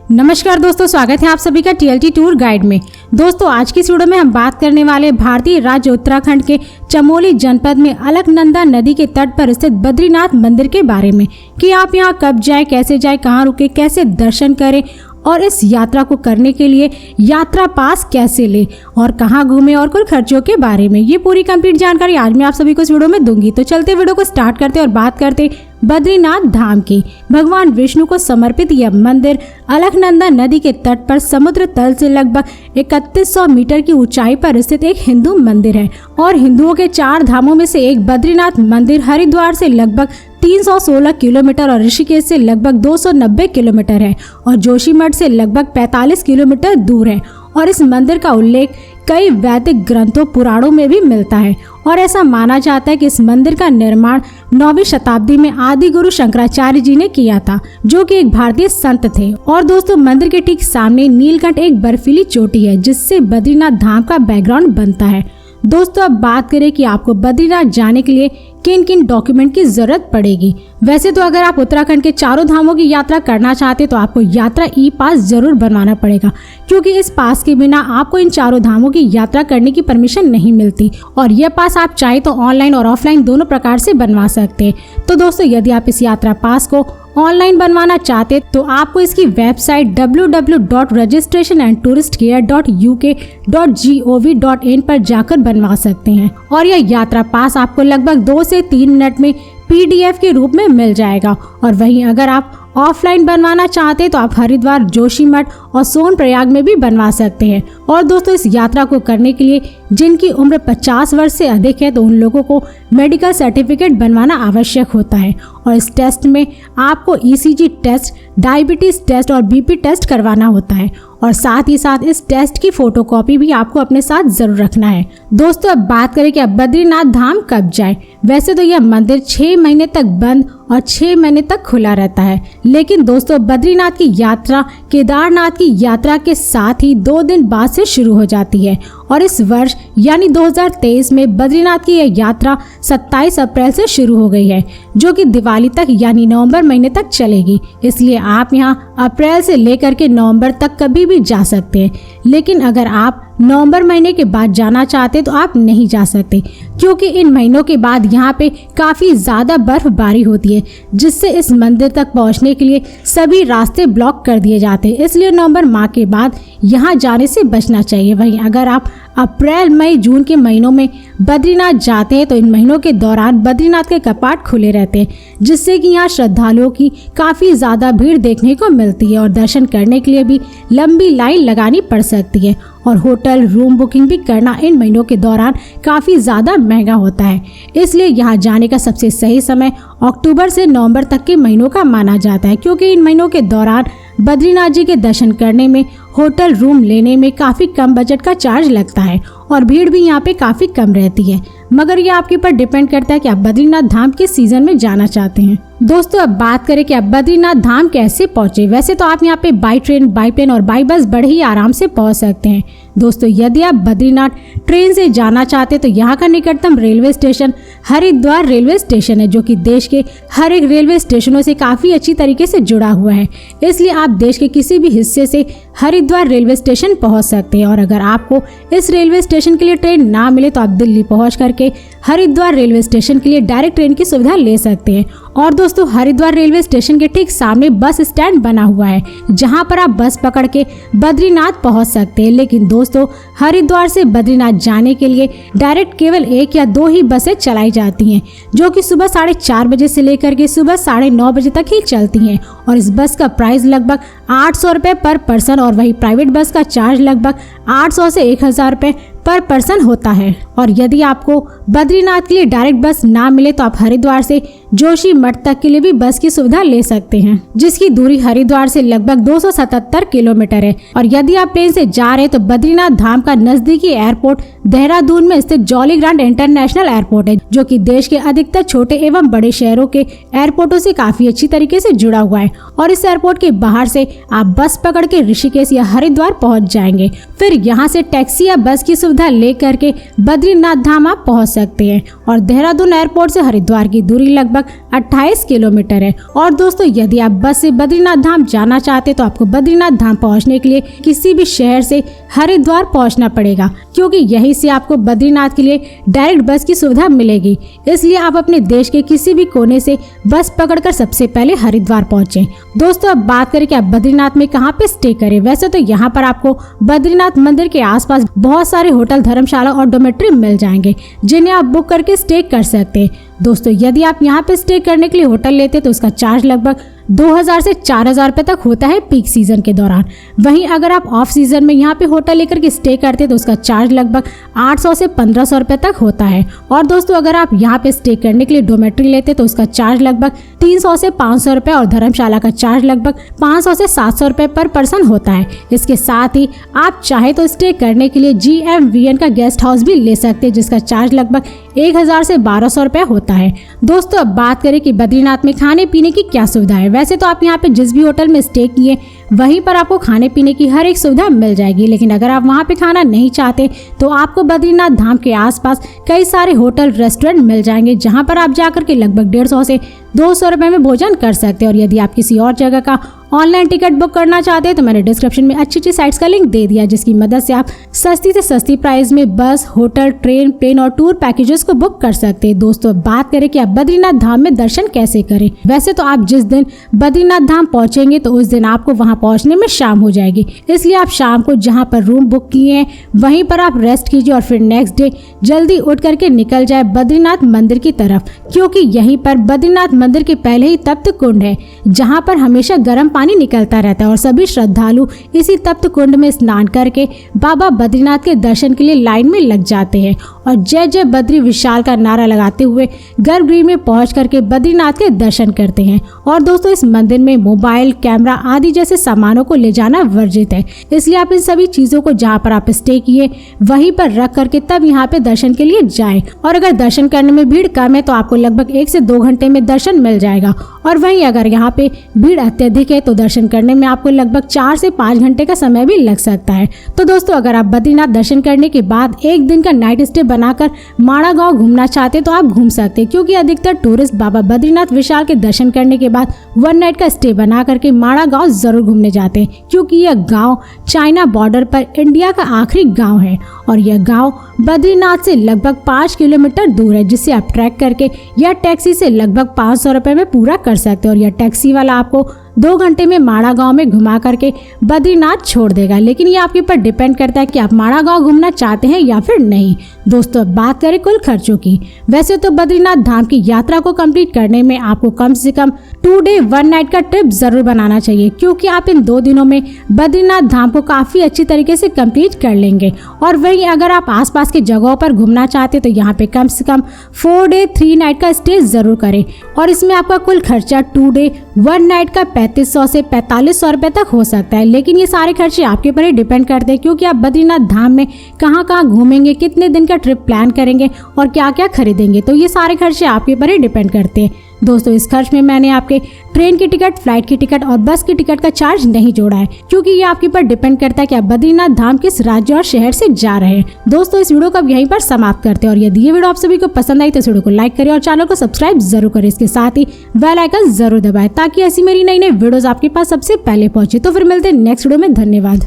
नमस्कार दोस्तों, स्वागत है आप सभी का TLT टूर गाइड में। दोस्तों आज की इस वीडियो में हम बात करने वाले भारतीय राज्य उत्तराखंड के चमोली जनपद में अलकनंदा नदी के तट पर स्थित बद्रीनाथ मंदिर के बारे में कि आप यहां कब जाएं, कैसे जाएं, कहां रुके, कैसे दर्शन करें और इस यात्रा को करने के लिए यात्रा पास कैसे ले और कहां घूमे और कुल खर्चों के बारे में ये पूरी कंप्लीट जानकारी आज मैं आप सभी को इस वीडियो में दूंगी। तो चलते वीडियो को स्टार्ट करते और बात करते बद्रीनाथ धाम की। भगवान विष्णु को समर्पित यह मंदिर अलकनंदा नदी के तट पर समुद्र तल से लगभग 3100 मीटर की ऊंचाई पर स्थित एक हिंदू मंदिर है और हिंदुओं के 4 धामों में से एक बद्रीनाथ मंदिर हरिद्वार से लगभग 316 किलोमीटर और ऋषिकेश से लगभग 290 किलोमीटर है और जोशीमठ से लगभग 45 किलोमीटर दूर है। और इस मंदिर का उल्लेख कई वैदिक ग्रंथों पुराणों में भी मिलता है और ऐसा माना जाता है कि इस मंदिर का निर्माण 9वीं शताब्दी में आदि गुरु शंकराचार्य जी ने किया था, जो कि एक भारतीय संत थे। और दोस्तों मंदिर के ठीक सामने नीलकंठ एक बर्फीली चोटी है जिससे बद्रीनाथ धाम का बैकग्राउंड बनता है। दोस्तों अब बात करें कि आपको बद्रीनाथ जाने के लिए किन किन डॉक्यूमेंट की जरूरत पड़ेगी। वैसे तो अगर आप उत्तराखंड के चारों धामों की यात्रा करना चाहते तो आपको यात्रा ई पास जरूर बनवाना पड़ेगा, क्योंकि इस पास के बिना आपको इन चारों धामों की यात्रा करने की परमिशन नहीं मिलती और यह पास आप चाहे तो ऑनलाइन और ऑफलाइन दोनों प्रकार से बनवा सकते हैं। तो दोस्तों यदि आप इस यात्रा पास को ऑनलाइन बनवाना चाहते तो आपको इसकी वेबसाइट www.registrationandtouristcare.uk.gov.in पर जाकर बनवा सकते हैं और यह यात्रा पास आपको लगभग 2 से 3 मिनट में PDF के रूप में मिल जाएगा। और वहीं अगर आप ऑफलाइन बनवाना चाहते तो आप हरिद्वार, जोशीमठ और सोनप्रयाग में भी बनवा सकते हैं। और दोस्तों इस यात्रा को करने के लिए जिनकी उम्र 50 वर्ष से अधिक है तो उन लोगों को मेडिकल सर्टिफिकेट बनवाना आवश्यक होता है और इस टेस्ट में आपको ECG टेस्ट, डायबिटीज टेस्ट और BP टेस्ट करवाना होता है और साथ ही साथ इस टेस्ट की फोटोकॉपी भी आपको अपने साथ जरूर रखना है। दोस्तों अब बात करें कि अब बद्रीनाथ धाम कब जाए। वैसे तो यह मंदिर 6 महीने तक बंद और 6 महीने तक खुला रहता है, लेकिन दोस्तों बद्रीनाथ की यात्रा केदारनाथ की यात्रा के साथ ही 2 दिन बाद से शुरू हो जाती है और इस वर्ष यानी 2023 में बद्रीनाथ की यह यात्रा 27 अप्रैल से शुरू हो गई है, जो कि दिवाली तक यानी नवंबर महीने तक चलेगी। इसलिए आप यहां अप्रैल से लेकर के नवंबर तक कभी भी जा सकते हैं, लेकिन अगर आप नवंबर महीने के बाद जाना चाहते तो आप नहीं जा सकते, क्योंकि इन महीनों के बाद यहाँ पे काफी ज्यादा बर्फबारी होती है जिससे इस मंदिर तक पहुँचने के लिए सभी रास्ते ब्लॉक कर दिए जाते हैं। इसलिए नवंबर माह के बाद यहाँ जाने से बचना चाहिए। वहीं अगर आप अप्रैल, मई, जून के महीनों में बद्रीनाथ जाते हैं तो इन महीनों के दौरान बद्रीनाथ के कपाट खुले रहते हैं, जिससे कि यहाँ श्रद्धालुओं की काफ़ी ज़्यादा भीड़ देखने को मिलती है और दर्शन करने के लिए भी लंबी लाइन लगानी पड़ सकती है और होटल रूम बुकिंग भी करना इन महीनों के दौरान काफ़ी ज़्यादा महंगा होता है। इसलिए यहाँ जाने का सबसे सही समय अक्टूबर से नवंबर तक के महीनों का माना जाता है, क्योंकि इन महीनों के दौरान बद्रीनाथ जी के दर्शन करने में, होटल रूम लेने में काफ़ी कम बजट का चार्ज लगता है और भीड़ भी यहाँ पे काफ़ी कम रहती है। मगर ये आपके ऊपर डिपेंड करता है कि आप बद्रीनाथ धाम किस सीजन में जाना चाहते हैं। दोस्तों अब बात करें कि आप बद्रीनाथ धाम कैसे पहुंचे। वैसे तो आप यहाँ पे बाई ट्रेन, बाई प्लेन और बाई बस बड़े ही आराम से पहुंच सकते हैं। दोस्तों यदि आप बद्रीनाथ ट्रेन से जाना चाहते तो यहाँ का निकटतम railway station Haridwar railway station है, जो कि देश के हर एक रेलवे स्टेशनों से काफ़ी अच्छी तरीके से जुड़ा हुआ है। इसलिए आप देश के किसी भी हिस्से से हरिद्वार रेलवे स्टेशन पहुंच सकते हैं और अगर आपको इस रेलवे स्टेशन के लिए ट्रेन ना मिले तो आप दिल्ली पहुंच करके हरिद्वार रेलवे स्टेशन के लिए डायरेक्ट ट्रेन की सुविधा ले सकते हैं। और दोस्तों हरिद्वार रेलवे स्टेशन के ठीक सामने बस स्टैंड बना हुआ है, जहां पर आप बस पकड़ के बद्रीनाथ पहुंच सकते हैं। लेकिन दोस्तों हरिद्वार से बद्रीनाथ जाने के लिए डायरेक्ट केवल 1 या 2 ही बसें चलाई जाती हैं, जो कि सुबह 4:30 बजे से लेकर के सुबह 9:30 बजे तक ही चलती हैं और इस बस का प्राइस लगभग 800 रुपये पर पर्सन और वही प्राइवेट बस का चार्ज लगभग 800 से 1000 रुपये पर पर्सन होता है। और यदि आपको बद्रीनाथ के लिए डायरेक्ट बस ना मिले तो आप हरिद्वार से जोशीमठ तक के लिए भी बस की सुविधा ले सकते हैं, जिसकी दूरी हरिद्वार से लगभग 277 किलोमीटर है। और यदि आप प्लेन से जा रहे तो बद्रीनाथ धाम का नजदीकी एयरपोर्ट देहरादून में स्थित जॉली ग्रांट इंटरनेशनल एयरपोर्ट है, जो कि देश के अधिकतर छोटे एवं बड़े शहरों के एयरपोर्टों से काफी अच्छी तरीके से जुड़ा हुआ है। और इस एयरपोर्ट के बाहर से आप बस पकड़ के ऋषिकेश या हरिद्वार पहुंच जाएंगे। फिर यहाँ से टैक्सी या बस की सुविधा लेकर के बद्रीनाथ धाम आप पहुंच सकते हैं। और देहरादून एयरपोर्ट से हरिद्वार की दूरी लगभग 28 किलोमीटर है। और दोस्तों यदि आप बस से बद्रीनाथ धाम जाना चाहते तो आपको बद्रीनाथ धाम पहुंचने के लिए किसी भी शहर से हरिद्वार पहुंचना पड़ेगा, क्योंकि यहीं से आपको बद्रीनाथ के लिए डायरेक्ट बस की सुविधा मिलेगी। इसलिए आप अपने देश के किसी भी कोने से बस पकड़कर सबसे पहले हरिद्वार पहुंचे। दोस्तों अब बात करें कि आप बद्रीनाथ में कहां पे स्टे करें। वैसे तो यहाँ पर आपको बद्रीनाथ मंदिर के आसपास बहुत सारे होटल, धर्मशाला और डोमेट्री मिल जाएंगे, जिन्हें आप बुक करके स्टे कर सकते हैं। दोस्तों यदि आप यहाँ पे स्टे करने के लिए होटल लेते तो उसका चार्ज लगभग 2000 से 4000 रुपए तक होता है पीक सीजन के दौरान। वहीं अगर आप ऑफ सीजन में यहाँ पे होटल लेकर के स्टे करते तो उसका चार्ज लगभग 800 से 1500 रुपए तक होता है। और दोस्तों अगर आप यहाँ पे स्टे करने के लिए डोमेट्री लेते तो उसका चार्ज लगभग 300 से 500 रुपए और धर्मशाला का चार्ज लगभग 500 से 700 रुपए पर पर्सन होता है। इसके साथ ही आप चाहे तो स्टे करने के लिए GMVN का गेस्ट हाउस भी ले सकते हैं, जिसका चार्ज लगभग 1000 से 1200 रुपए होता है। दोस्तों अब बात करें कि बद्रीनाथ में खाने पीने की क्या सुविधा है। वैसे तो आप यहाँ पे जिस भी होटल में स्टे किए वहीं पर आपको खाने पीने की हर एक सुविधा मिल जाएगी, लेकिन अगर आप वहाँ पे खाना नहीं चाहते तो आपको बद्रीनाथ धाम के आसपास कई सारे होटल, रेस्टोरेंट मिल जाएंगे, जहाँ पर आप जाकर के लगभग 150 से 200 रुपए में भोजन कर सकते हैं। और यदि आप किसी और जगह का ऑनलाइन टिकट बुक करना चाहते हैं तो मैंने डिस्क्रिप्शन में अच्छी साइट्स का लिंक दे दिया, जिसकी मदद से आप सस्ती से सस्ती प्राइस में बस, होटल, ट्रेन, प्लेन और टूर पैकेजेस को बुक कर सकते हैं। दोस्तों बात करें कि आप बद्रीनाथ धाम में दर्शन कैसे करें। वैसे तो आप जिस दिन बद्रीनाथ धाम पहुंचेंगे तो उस दिन आपको वहां पहुंचने में शाम हो जाएगी, इसलिए आप शाम को जहां पर रूम बुक किए हैं वहीं पर आप रेस्ट कीजिए और फिर नेक्स्ट डे जल्दी उठ करके निकल जाए बद्रीनाथ मंदिर की तरफ, क्योंकि यहीं पर बद्रीनाथ मंदिर के पहले ही तप्त कुंड है, जहाँ पर हमेशा गर्म पानी निकलता रहता है और सभी श्रद्धालु इसी तप्त कुंड में स्नान करके बाबा बद्रीनाथ के दर्शन के लिए लाइन में लग जाते हैं और जय जय बद्री विशाल का नारा लगाते हुए गर्भगृह में पहुंच करके बद्रीनाथ के दर्शन करते हैं। और दोस्तों इस मंदिर में मोबाइल, कैमरा आदि जैसे सामानों को ले जाना वर्जित है, इसलिए आप इन सभी चीजों को जहाँ पर आप स्टे किए वहीं पर रख करके तब यहाँ पे दर्शन के लिए जाए। और अगर दर्शन करने में भीड़ कम है तो आपको लगभग 1 से 2 घंटे में दर्शन मिल जाएगा, और वहीं अगर यहाँ पे भीड़ अत्यधिक है तो दर्शन करने में आपको लगभग 4 से 5 घंटे का समय भी लग सकता है। तो दोस्तों अगर आप बद्रीनाथ दर्शन करने के बाद एक दिन का नाइट स्टे बनाकर माड़ा गांव घूमना चाहते तो आप घूम सकते हैं, क्योंकि अधिकतर टूरिस्ट बाबा बद्रीनाथ विशाल के दर्शन करने के बाद 1 नाइट का स्टे बना करके माड़ा गांव जरूर घूमने जाते हैं, क्योंकि यह गांव चाइना बॉर्डर पर इंडिया का आखिरी गांव है और यह गांव बद्रीनाथ से लगभग 5 किलोमीटर दूर है, जिसे आप ट्रैक करके या टैक्सी से लगभग 500 रुपए में पूरा कर सकते हैं। और यह टैक्सी वाला आपको 2 घंटे में माड़ा गांव में घुमा करके बद्रीनाथ छोड़ देगा, लेकिन ये आपके ऊपर डिपेंड करता है कि आप माड़ा गांव घूमना चाहते हैं या फिर नहीं। दोस्तों अब बात करें कुल खर्चों की। वैसे तो बद्रीनाथ धाम की यात्रा को कंप्लीट करने में आपको कम से कम 2 डे 1 नाइट का ट्रिप जरूर बनाना चाहिए, क्योंकि आप इन 2 दिनों में बद्रीनाथ धाम को काफी अच्छी तरीके से कंप्लीट कर लेंगे। और वहीं अगर आप आसपास की जगहों पर घूमना चाहते तो यहाँ पे कम से कम 4 डे 3 नाइट का स्टे जरूर करें, और इसमें आपका कुल खर्चा 2 डे 1 नाइट का 3500 से 4500 रुपए तक हो सकता है। लेकिन ये सारे खर्चे आपके ऊपर ही डिपेंड करते हैं, क्योंकि आप बद्रीनाथ धाम में कहाँ कहाँ घूमेंगे, कितने दिन का ट्रिप प्लान करेंगे और क्या क्या खरीदेंगे, तो ये सारे खर्चे आपके ऊपर ही डिपेंड करते हैं। दोस्तों इस खर्च में मैंने आपके ट्रेन की टिकट, फ्लाइट की टिकट और बस की टिकट का चार्ज नहीं जोड़ा है, क्योंकि ये आपके ऊपर डिपेंड करता है कि आप बद्रीनाथ धाम किस राज्य और शहर से जा रहे हैं। दोस्तों इस वीडियो को अब यहीं पर समाप्त करते हैं, और यदि ये वीडियो आप सभी को पसंद आई तो इस वीडियो को लाइक करें और चैनल को सब्सक्राइब जरूर करें। इसके साथ ही बेल आइकन जरूर दबाएं, ताकि ऐसी मेरी नई नई वीडियोस आपके पास सबसे पहले पहुंचे। तो फिर मिलते हैं नेक्स्ट वीडियो में। धन्यवाद।